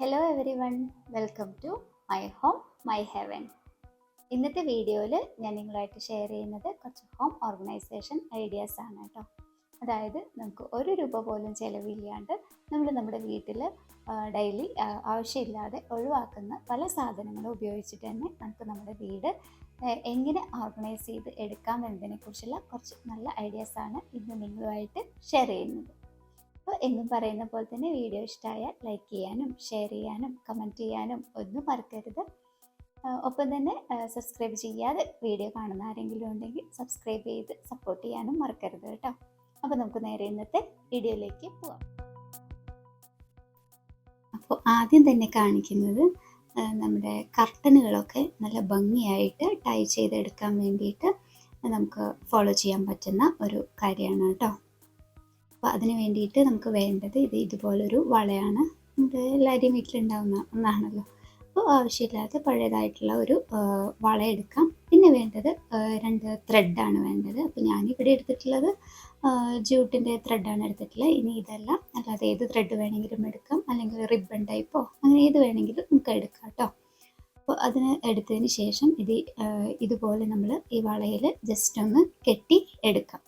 Hello everyone, welcome to my home my heaven. ഇന്നത്തെ വീഡിയോയിൽ ഞാൻ നിങ്ങളായിട്ട് ഷെയർ ചെയ്യുന്നത് കുറച്ച് ഹോം ഓർഗനൈസേഷൻ ഐഡിയാസ് ആണ് കേട്ടോ. അതായത് നമുക്ക് ഒരു രൂപ പോലും ചിലവില്ലാണ്ട് നമ്മൾ നമ്മുടെ വീട്ടിൽ ഡെയിലി ആവശ്യമില്ലാതെ ഒഴിവാക്കുന്ന പല സാധനങ്ങളും ഉപയോഗിച്ചിട്ട് തന്നെ നമുക്ക് നമ്മുടെ വീട് എങ്ങനെ ഓർഗനൈസ് ചെയ്ത് എടുക്കാം എന്നതിനെക്കുറിച്ചുള്ള കുറച്ച് നല്ല ഐഡിയാസാണ് ഇന്ന് നിങ്ങളുമായിട്ട് ഷെയർ ചെയ്യുന്നത്. അപ്പോൾ എന്നും പറയുന്ന പോലെ തന്നെ വീഡിയോ ഇഷ്ടമായാൽ ലൈക്ക് ചെയ്യാനും ഷെയർ ചെയ്യാനും കമൻറ്റ് ചെയ്യാനും ഒന്നും മറക്കരുത്. ഒപ്പം തന്നെ സബ്സ്ക്രൈബ് ചെയ്യാതെ വീഡിയോ കാണുന്ന ആരെങ്കിലും ഉണ്ടെങ്കിൽ സബ്സ്ക്രൈബ് ചെയ്ത് സപ്പോർട്ട് ചെയ്യാനും മറക്കരുത് കേട്ടോ. അപ്പോൾ നമുക്ക് നേരെ ഇന്നത്തെ വീഡിയോയിലേക്ക് പോവാം. അപ്പോൾ ആദ്യം തന്നെ കാണിക്കുന്നത് നമ്മുടെ കർട്ടനുകളൊക്കെ നല്ല ഭംഗിയായിട്ട് ടൈ ചെയ്തെടുക്കാൻ വേണ്ടിയിട്ട് നമുക്ക് ഫോളോ ചെയ്യാൻ പറ്റുന്ന ഒരു കാര്യമാണ് കേട്ടോ. അപ്പോൾ അതിന് വേണ്ടിയിട്ട് നമുക്ക് വേണ്ടത് ഇതുപോലൊരു വളയാണ്. നമുക്ക് എല്ലാവരുടെയും വീട്ടിലുണ്ടാവുന്ന ഒന്നാണല്ലോ. അപ്പോൾ ആവശ്യമില്ലാത്ത പഴയതായിട്ടുള്ള ഒരു വള എടുക്കാം. പിന്നെ വേണ്ടത് 2 ത്രെഡാണ് വേണ്ടത്. അപ്പോൾ ഞാനിവിടെ എടുത്തിട്ടുള്ളത് ജൂട്ടിൻ്റെ ത്രെഡാണ് എടുത്തിട്ടുള്ളത്. ഇനി ഇതല്ല, അല്ലാതെ ഏത് ത്രെഡ് വേണമെങ്കിലും എടുക്കാം, അല്ലെങ്കിൽ റിബൺ ടൈപ്പോ അങ്ങനെ ഏത് വേണമെങ്കിലും നമുക്ക് എടുക്കാം കേട്ടോ. അപ്പോൾ അതിന് എടുത്തതിന് ശേഷം ഇതുപോലെ നമ്മൾ ഈ വളയിൽ ജസ്റ്റ് ഒന്ന് കെട്ടി എടുക്കാം.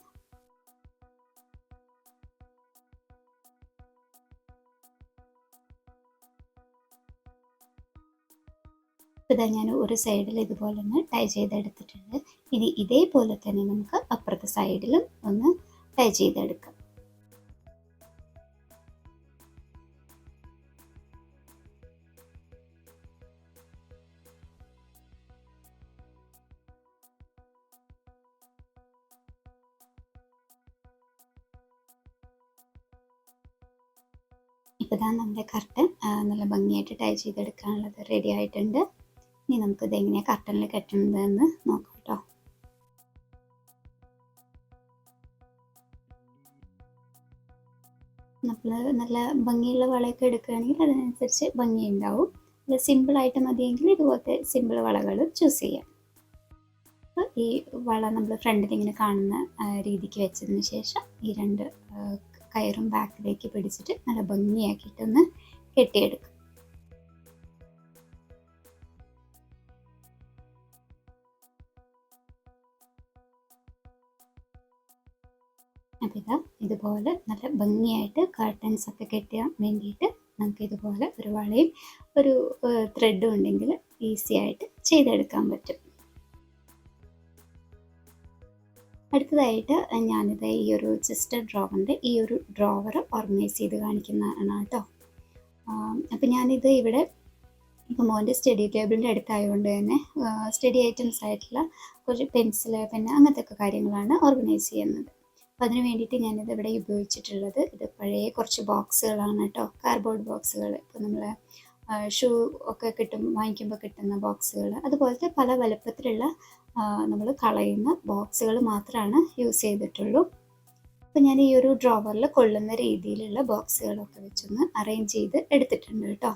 ഇതാ ഞാൻ ഒരു സൈഡിൽ ഇതുപോലെ ഒന്ന് ടൈ ചെയ്തെടുത്തിട്ടുണ്ട്. ഇനി ഇതേപോലെ തന്നെ നമുക്ക് അപ്പുറത്തെ സൈഡിലും ഒന്ന് ടൈ ചെയ്തെടുക്കാം. ഇപ്പോൾ ഇതാ നമ്മുടെ കർട്ടൻ നല്ല ഭംഗിയായിട്ട് ടൈ ചെയ്തെടുക്കാനുള്ളത് റെഡി ആയിട്ടുണ്ട്. ഇനി നമുക്കിത് എങ്ങനെയാണ് കർട്ടനിൽ കെട്ടുന്നതെന്ന് നോക്കാം കേട്ടോ. നമ്മൾ നല്ല ഭംഗിയുള്ള വളയൊക്കെ എടുക്കുകയാണെങ്കിൽ അതിനനുസരിച്ച് ഭംഗിയുണ്ടാവും. അത് സിമ്പിളായിട്ട് മതിയെങ്കിൽ ഇതുപോലത്തെ സിമ്പിൾ വളകൾ ചൂസ് ചെയ്യാം. അപ്പോൾ ഈ വള നമ്മൾ ഫ്രണ്ടിൽ ഇങ്ങനെ കാണുന്ന രീതിക്ക് വെച്ചതിന് ശേഷം ഈ 2 കയറും ബാക്കിലേക്ക് പിടിച്ചിട്ട് നല്ല ഭംഗിയാക്കിയിട്ടൊന്ന് കെട്ടിയെടുക്കും. അപ്പോൾ ഇതുപോലെ നല്ല ഭംഗിയായിട്ട് കർട്ടൻസ് ഒക്കെ കെട്ടാൻ വേണ്ടിയിട്ട് നമുക്ക് ഇതുപോലെ ഒരു വളയും ഒരു ത്രെഡും ഉണ്ടെങ്കിൽ ഈസി ആയിട്ട് ചെയ്തെടുക്കാൻ പറ്റും. അടുത്തതായിട്ട് ഞാനിത് ഈ ഒരു ചെസ്റ്റ് ഡ്രോവറിൻ്റെ ഈ ഒരു ഡ്രോവർ ഓർഗനൈസ് ചെയ്ത് കാണിക്കുന്നതാണ് കേട്ടോ. അപ്പോൾ ഞാനിത് ഇവിടെ ഇപ്പോൾ മോൻ്റെ സ്റ്റഡി ടേബിളിൻ്റെ അടുത്തായതുകൊണ്ട് തന്നെ സ്റ്റഡി ഐറ്റംസ് ആയിട്ടുള്ള കുറച്ച് പെൻസിൽ, പെൻ അങ്ങനത്തെ ഒക്കെ കാര്യങ്ങളാണ് ഓർഗനൈസ് ചെയ്യുന്നത്. അപ്പോൾ അതിന് വേണ്ടിയിട്ട് ഞാനിത് ഇവിടെ ഉപയോഗിച്ചിട്ടുള്ളത് പഴയ കുറച്ച് ബോക്സുകളാണ് കേട്ടോ. കാർഡ്ബോർഡ് ബോക്സുകൾ, ഇപ്പോൾ നമ്മൾ ഷൂ ഒക്കെ വാങ്ങിക്കുമ്പോൾ കിട്ടുന്ന ബോക്സുകൾ, അതുപോലത്തെ പല വലുപ്പത്തിലുള്ള നമ്മൾ കളയുന്ന ബോക്സുകൾ മാത്രമാണ് യൂസ് ചെയ്തിട്ടുള്ളൂ. അപ്പോൾ ഞാൻ ഈ ഒരു ഡ്രോവറിൽ കൊള്ളുന്ന രീതിയിലുള്ള ബോക്സുകളൊക്കെ വെച്ചൊന്ന് അറേഞ്ച് ചെയ്ത് എടുത്തിട്ടുണ്ട് കേട്ടോ.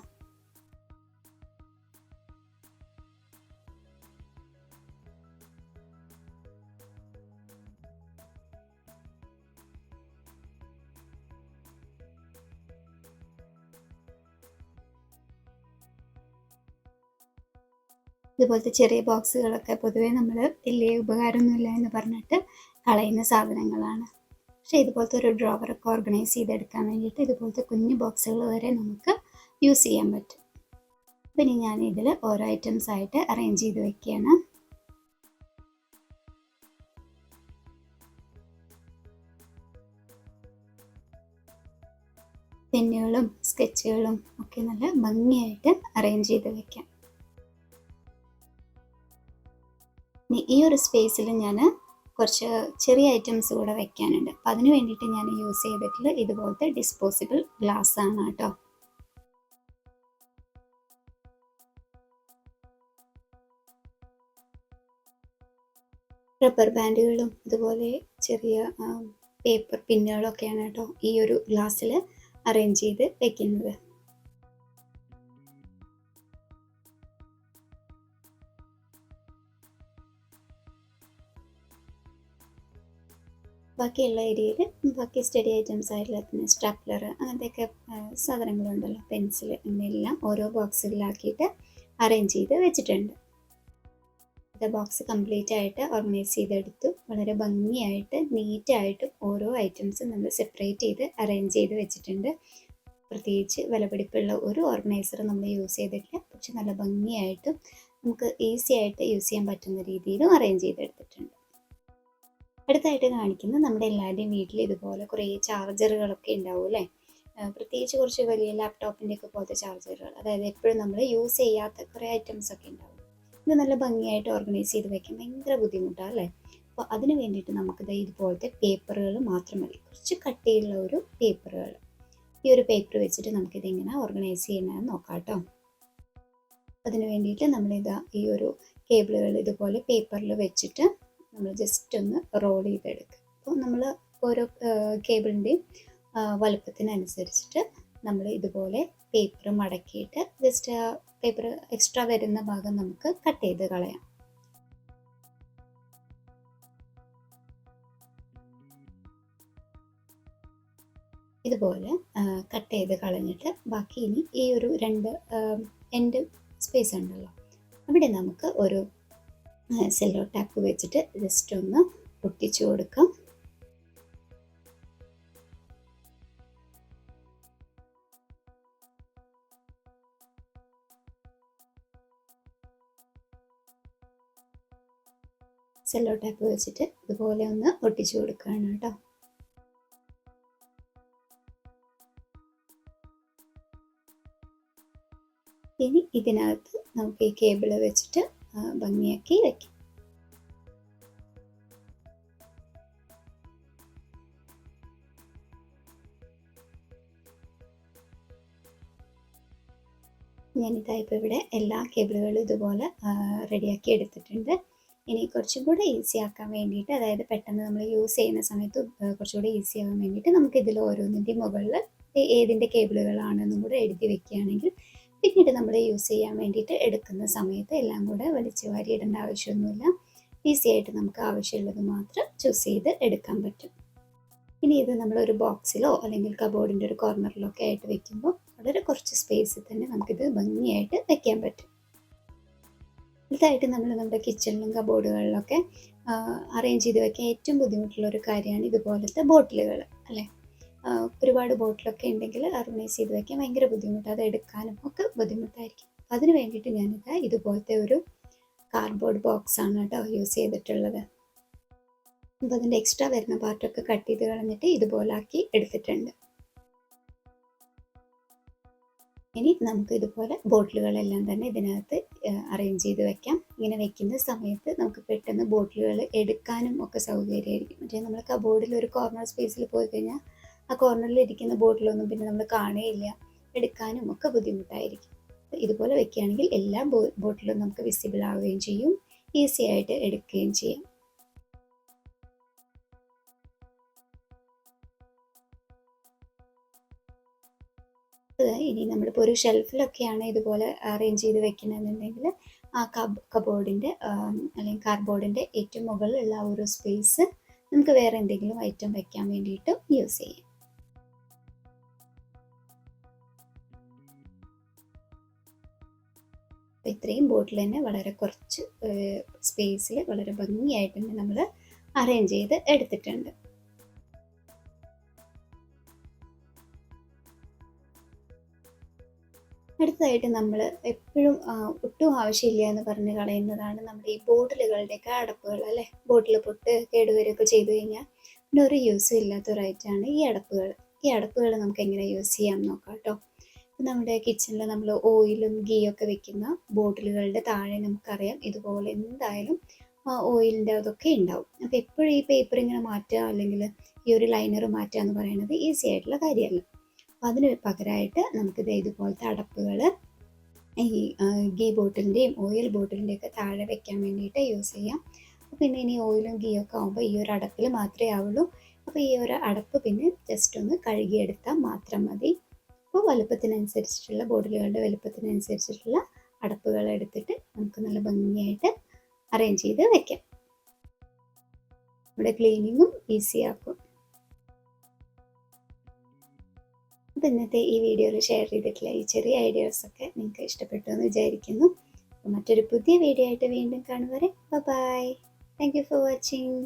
ഇതുപോലത്തെ ചെറിയ ബോക്സുകളൊക്കെ പൊതുവേ നമ്മൾ വലിയ ഉപകാരമൊന്നുമില്ല എന്ന് പറഞ്ഞിട്ട് കളയുന്ന സാധനങ്ങളാണ്. പക്ഷേ ഇതുപോലത്തെ ഒരു ഡ്രോവറൊക്കെ ഓർഗനൈസ് ചെയ്തെടുക്കാൻ വേണ്ടിയിട്ട് ഇതുപോലത്തെ കുഞ്ഞു ബോക്സുകൾ വരെ നമുക്ക് യൂസ് ചെയ്യാൻ പറ്റും. പിന്നെ ഞാൻ ഇതിൽ ഓരോ ഐറ്റംസ് ആയിട്ട് അറേഞ്ച് ചെയ്ത് വെക്കുകയാണ്. പെന്നുകളും സ്കെച്ചുകളും ഒക്കെ നല്ല ഭംഗിയായിട്ട് അറേഞ്ച് ചെയ്ത് വെക്കാം. ഈ ഒരു സ്പേസിൽ ഞാൻ കുറച്ച് ചെറിയ ഐറ്റംസ് കൂടെ വെക്കാനുണ്ട്. അപ്പം അതിന് വേണ്ടിയിട്ട് ഞാൻ യൂസ് ചെയ്തിട്ടുള്ള ഇതുപോലത്തെ ഡിസ്പോസിബിൾ ഗ്ലാസ് ആണ് കേട്ടോ. റബ്ബർ ബാൻഡുകളും അതുപോലെ ചെറിയ പേപ്പർ പിന്നുകളൊക്കെയാണ് കേട്ടോ ഈ ഒരു ഗ്ലാസ്സിൽ അറേഞ്ച് ചെയ്ത് വെക്കുന്നത്. ബാക്കിയുള്ള ഏരിയയിൽ ബാക്കി സ്റ്റഡി ഐറ്റംസ് ആയിട്ടുള്ള പിന്നെ സ്റ്റാപ്ലർ അങ്ങനത്തെയൊക്കെ സാധനങ്ങളുണ്ടല്ലോ, പെൻസിൽ, അങ്ങനെയെല്ലാം ഓരോ ബോക്സുകളിലാക്കിയിട്ട് അറേഞ്ച് ചെയ്ത് വെച്ചിട്ടുണ്ട്. ഇത് ബോക്സ് കംപ്ലീറ്റ് ആയിട്ട് ഓർഗനൈസ് ചെയ്തെടുത്തു. വളരെ ഭംഗിയായിട്ട് നീറ്റായിട്ടും ഓരോ ഐറ്റംസും നമ്മൾ സെപ്പറേറ്റ് ചെയ്ത് അറേഞ്ച് ചെയ്ത് വെച്ചിട്ടുണ്ട്. പ്രത്യേകിച്ച് വിലപിടിപ്പുള്ള ഒരു ഓർഗനൈസർ നമ്മൾ യൂസ് ചെയ്തിട്ടില്ല, പക്ഷെ നല്ല ഭംഗിയായിട്ടും നമുക്ക് ഈസി ആയിട്ട് യൂസ് ചെയ്യാൻ പറ്റുന്ന രീതിയിലും അറേഞ്ച് ചെയ്തെടുത്തിട്ടുണ്ട്. അടുത്തായിട്ട് കാണിക്കുന്നത് നമ്മുടെ എല്ലാവരുടെയും വീട്ടിൽ ഇതുപോലെ കുറേ ചാർജറുകളൊക്കെ ഉണ്ടാവും അല്ലേ. പ്രത്യേകിച്ച് കുറച്ച് വലിയ ലാപ്ടോപ്പിൻ്റെ ഒക്കെ പോലത്തെ ചാർജറുകൾ, അതായത് എപ്പോഴും നമ്മൾ യൂസ് ചെയ്യാത്ത കുറേ ഐറ്റംസ് ഒക്കെ ഉണ്ടാവും. ഇത് നല്ല ഭംഗിയായിട്ട് ഓർഗനൈസ് ചെയ്ത് വയ്ക്കാൻ ഭയങ്കര ബുദ്ധിമുട്ടാണ് അല്ലേ. അപ്പോൾ അതിന് വേണ്ടിയിട്ട് നമുക്കിത് ഇതുപോലത്തെ പേപ്പറുകൾ മാത്രം മതി, കുറച്ച് കട്ടിയുള്ള ഒരു പേപ്പറുകൾ. ഈ ഒരു പേപ്പർ വെച്ചിട്ട് നമുക്കിതെങ്ങനെ ഓർഗനൈസ് ചെയ്യണമെന്ന് നോക്കാം കേട്ടോ. അതിന് വേണ്ടിയിട്ട് നമ്മളിതാ ഈ ഒരു കേബിളുകൾ ഇതുപോലെ പേപ്പറിൽ വെച്ചിട്ട് നമ്മൾ ജസ്റ്റ് ഒന്ന് റോൾ ചെയ്തെടുക്കുക. അപ്പോൾ നമ്മൾ ഓരോ കേബിളിൻ്റെയും വലുപ്പത്തിനനുസരിച്ചിട്ട് നമ്മൾ ഇതുപോലെ പേപ്പർ മടക്കിയിട്ട് ജസ്റ്റ് പേപ്പർ എക്സ്ട്രാ വരുന്ന ഭാഗം നമുക്ക് കട്ട് ചെയ്ത് കളയാം. ഇതുപോലെ കട്ട് ചെയ്ത് കളഞ്ഞിട്ട് ബാക്കി ഇനി ഈ ഒരു രണ്ട് എൻഡ് സ്പേസ് ഉണ്ടല്ലോ, അവിടെ നമുക്ക് ഒരു സെല്ലോ ടാപ്പ് വെച്ചിട്ട് ജസ്റ്റ് ഒന്ന് ഒട്ടിച്ചു കൊടുക്കാം. സെല്ലോ ടാപ്പ് വെച്ചിട്ട് ഇതുപോലെ ഒന്ന് ഒട്ടിച്ചു കൊടുക്കുകയാണ് കേട്ടോ. ഇനി ഇതിനകത്ത് നമുക്ക് ഈ കേബിള് വെച്ചിട്ട് ഭംഗിയാക്കി വയ്ക്കാം. ഞാനിതാ ഇപ്പോൾ ഇവിടെ എല്ലാ കേബിളുകളും ഇതുപോലെ റെഡിയാക്കി എടുത്തിട്ടുണ്ട്. ഇനി കുറച്ചും കൂടെ ഈസി ആക്കാൻ വേണ്ടിയിട്ട്, അതായത് പെട്ടെന്ന് നമ്മൾ യൂസ് ചെയ്യുന്ന സമയത്ത് കുറച്ചുകൂടെ ഈസി ആകാൻ വേണ്ടിയിട്ട് നമുക്ക് ഇതിൽ ഓരോന്നിൻ്റെയും മുകളിൽ ഏതിൻ്റെ കേബിളുകളാണെന്നും കൂടെ എഴുതി വെക്കുകയാണെങ്കിൽ പിന്നീട് നമ്മൾ യൂസ് ചെയ്യാൻ വേണ്ടിയിട്ട് എടുക്കുന്ന സമയത്ത് എല്ലാം കൂടെ വലിച്ചു വാരി ഇടേണ്ട ആവശ്യമൊന്നുമില്ല. ഈസി ആയിട്ട് നമുക്ക് ആവശ്യമുള്ളത് മാത്രം ചൂസ് ചെയ്ത് എടുക്കാൻ പറ്റും. ഇനി ഇത് നമ്മളൊരു ബോക്സിലോ അല്ലെങ്കിൽ കബോർഡിൻ്റെ ഒരു കോർണറിലോ ഒക്കെ ആയിട്ട് വെക്കുമ്പോൾ വളരെ കുറച്ച് സ്പേസിൽ തന്നെ നമുക്കിത് ഭംഗിയായിട്ട് വെക്കാൻ പറ്റും. അടുത്തായിട്ട് നമ്മൾ നമ്മുടെ കിച്ചണിലും കബോർഡുകളിലൊക്കെ അറേഞ്ച് ചെയ്ത് വെക്കാൻ ഏറ്റവും ബുദ്ധിമുട്ടുള്ള ഒരു കാര്യമാണ് ഇതുപോലത്തെ ബോട്ടിലുകൾ അല്ലേ. ഒരുപാട് ബോട്ടിലൊക്കെ ഉണ്ടെങ്കിൽ ഓർഗനൈസ് ചെയ്ത് വെക്കാൻ ഭയങ്കര ബുദ്ധിമുട്ടാണ്, അത് എടുക്കാനും ഒക്കെ ബുദ്ധിമുട്ടായിരിക്കും. അതിന് വേണ്ടിയിട്ട് ഞാനിത് ഇതുപോലത്തെ ഒരു കാർഡ്ബോർഡ് ബോക്സാണ് കേട്ടോ യൂസ് ചെയ്തിട്ടുള്ളത്. അപ്പോൾ അതിൻ്റെ എക്സ്ട്രാ വരുന്ന പാർട്ടൊക്കെ കട്ട് ചെയ്ത് കളഞ്ഞിട്ട് ഇതുപോലെ ആക്കി എടുത്തിട്ടുണ്ട്. ഇനി നമുക്ക് ഇതുപോലെ ബോട്ടിലുകളെല്ലാം തന്നെ ഇതിനകത്ത് അറേഞ്ച് ചെയ്ത് വെക്കാം. ഇങ്ങനെ വെക്കുന്ന സമയത്ത് നമുക്ക് പെട്ടെന്ന് ബോട്ടിലുകൾ എടുക്കാനും ഒക്കെ സൗകര്യമായിരിക്കും. മറ്റേ നമ്മൾ കബോർഡിൽ ഒരു കോർണർ സ്പേസിൽ പോയി കഴിഞ്ഞാൽ ആ കോർണറിൽ ഇരിക്കുന്ന ബോട്ടിലൊന്നും പിന്നെ നമ്മൾ കാണുകയില്ല, എടുക്കാനും ഒക്കെ ബുദ്ധിമുട്ടായിരിക്കും. ഇതുപോലെ വെക്കുകയാണെങ്കിൽ എല്ലാ ബോട്ടിലും നമുക്ക് വിസിബിൾ ആവുകയും ചെയ്യും, ഈസി ആയിട്ട് എടുക്കുകയും ചെയ്യാം. ഇനി നമ്മളിപ്പോൾ ഒരു ഷെൽഫിലൊക്കെയാണ് ഇതുപോലെ അറേഞ്ച് ചെയ്ത് വെക്കണമെന്നുണ്ടെങ്കിൽ ആ കബോർഡിൻ്റെ അല്ലെങ്കിൽ കാർഡ്ബോർഡിൻ്റെ ഏറ്റവും മുകളിലുള്ള ആ ഒരു സ്പേസ് നമുക്ക് വേറെ എന്തെങ്കിലും ഐറ്റം വെക്കാൻ വേണ്ടിയിട്ട് യൂസ് ചെയ്യാം. അപ്പോൾ ഇത്രയും ബോട്ടിൽ തന്നെ വളരെ കുറച്ച് സ്പേസിൽ വളരെ ഭംഗിയായിട്ട് തന്നെ നമ്മൾ അറേഞ്ച് ചെയ്ത് എടുത്തിട്ടുണ്ട്. അടുത്തതായിട്ട് നമ്മൾ എപ്പോഴും ഒട്ടും ആവശ്യമില്ല എന്ന് പറഞ്ഞ് കളയുന്നതാണ് നമ്മുടെ ഈ ബോട്ടിലുകളുടെയൊക്കെ അടപ്പുകൾ അല്ലേ. ബോട്ടിൽ പൊട്ട് കേടുവരികയൊക്കെ ചെയ്തു കഴിഞ്ഞാൽ പിന്നെ ഒരു യൂസും ഇല്ലാത്തൊരൈറ്റാണ് ഈ അടപ്പുകൾ. ഈ അടപ്പുകൾ നമുക്ക് എങ്ങനെ യൂസ് ചെയ്യാം നോക്കാം കേട്ടോ. നമ്മുടെ കിച്ചണിൽ നമ്മൾ ഓയിലും ഗീയൊക്കെ വെക്കുന്ന ബോട്ടിലുകളുടെ താഴെ നമുക്കറിയാം ഇതുപോലെ എന്തായാലും ഓയിലിൻ്റെ അതൊക്കെ ഉണ്ടാവും. അപ്പോൾ എപ്പോഴും ഈ പേപ്പർ ഇങ്ങനെ മാറ്റുക അല്ലെങ്കിൽ ഈ ഒരു ലൈനർ മാറ്റുക എന്ന് പറയുന്നത് ഈസി ആയിട്ടുള്ള കാര്യമല്ല. അപ്പോൾ അതിന് പകരമായിട്ട് നമുക്കിത് ഇതുപോലത്തെ അടപ്പുകൾ ഈ ഗീ ബോട്ടിലിൻ്റെയും ഓയിൽ ബോട്ടിലിൻ്റെയൊക്കെ താഴെ വെക്കാൻ വേണ്ടിയിട്ട് യൂസ് ചെയ്യാം. പിന്നെ ഇനി ഓയിലും ഗീയൊക്കെ ആകുമ്പോൾ ഈ ഒരു അടപ്പിൽ മാത്രമേ ആവുള്ളൂ. അപ്പോൾ ഈ ഒരു അടപ്പ് പിന്നെ ജസ്റ്റ് ഒന്ന് കഴുകിയെടുത്താൽ മാത്രം മതി. അപ്പോൾ വലുപ്പത്തിനനുസരിച്ചിട്ടുള്ള ബോട്ടിലുകളുടെ വലുപ്പത്തിനനുസരിച്ചിട്ടുള്ള അടപ്പുകൾ എടുത്തിട്ട് നമുക്ക് നല്ല ഭംഗിയായിട്ട് അറേഞ്ച് ചെയ്ത് വെക്കാം. നമ്മുടെ ക്ലീനിങ്ങും ഈസിയാക്കും. അപ്പോൾ ഇന്നത്തെ ഈ വീഡിയോയിൽ ഷെയർ ചെയ്തിട്ടുള്ള ഈ ചെറിയ ഐഡിയാസൊക്കെ നിങ്ങൾക്ക് ഇഷ്ടപ്പെട്ടു എന്ന് വിചാരിക്കുന്നു. മറ്റൊരു പുതിയ വീഡിയോ ആയിട്ട് വീണ്ടും കാണും വരെ bye. Thank you for watching.